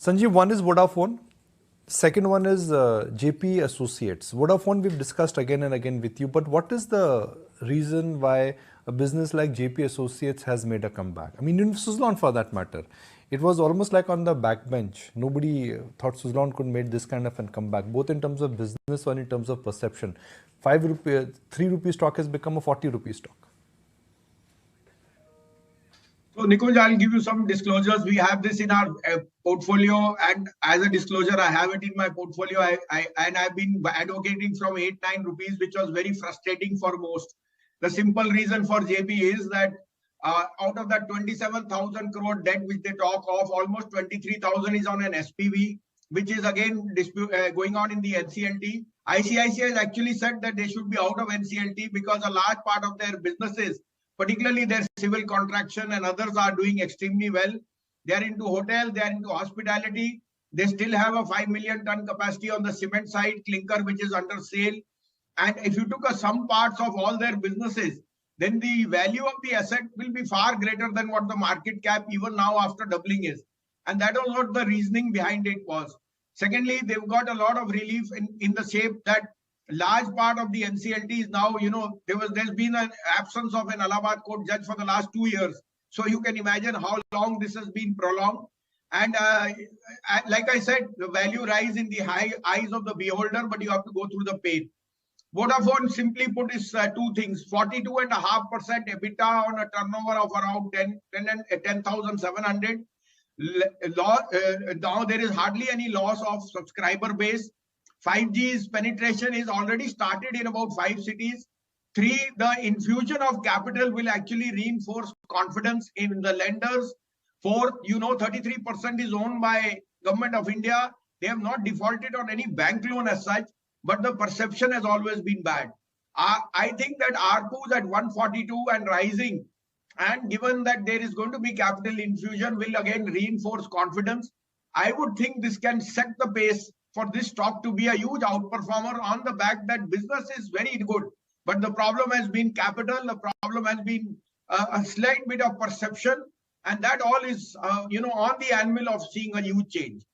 Sanjiv, one is Vodafone. Second one is JP Associates. Vodafone we've discussed again and again with you, but what is the reason why a business like JP Associates has made a comeback? I mean, in Suzlon for that matter, it was almost like on the backbench. Nobody thought Suzlon could make this kind of a comeback, both in terms of business and in terms of perception. 5 rupee, 3 rupee stock has become a 40 rupee stock. So Nikunj, I'll give you some disclosures. We have this in our portfolio, and as a disclosure, I have it in my portfolio. I've been advocating from 8-9 rupees, which was very frustrating for most. The simple reason for JP is that out of that 27,000 crore debt which they talk of, almost 23,000 is on an SPV, which is again going on in the NCLT. ICICI has actually said that they should be out of NCLT because a large part of their businesses, particularly their civil contraction and others, are doing extremely well. They are into hotel, they are into hospitality. They still have a 5 million ton capacity on the cement side, clinker, which is under sale. And if you took some parts of all their businesses, then the value of the asset will be far greater than what the market cap even now after doubling is. And that was what the reasoning behind it was. Secondly, they've got a lot of relief in the shape that large part of the NCLT is now, there's been an absence of an Allahabad court judge for the last 2 years. So you can imagine how long this has been prolonged. And like I said, the value rise in the eyes of the beholder, but you have to go through the pain. Vodafone, simply put, is two things: 42.5% EBITDA on a turnover of around 10,700. Now there is hardly any loss of subscriber base. 5G's penetration is already started in about 5 cities. 3, the infusion of capital will actually reinforce confidence in the lenders. 4, 33% is owned by Government of India. They have not defaulted on any bank loan as such, but the perception has always been bad. I think that ARPU is at 142 and rising, and given that there is going to be capital infusion, will again reinforce confidence. I would think this can set the pace for this stock to be a huge outperformer on the back that business is very good. But the problem has been capital, the problem has been a slight bit of perception, and that all is, on the anvil of seeing a huge change.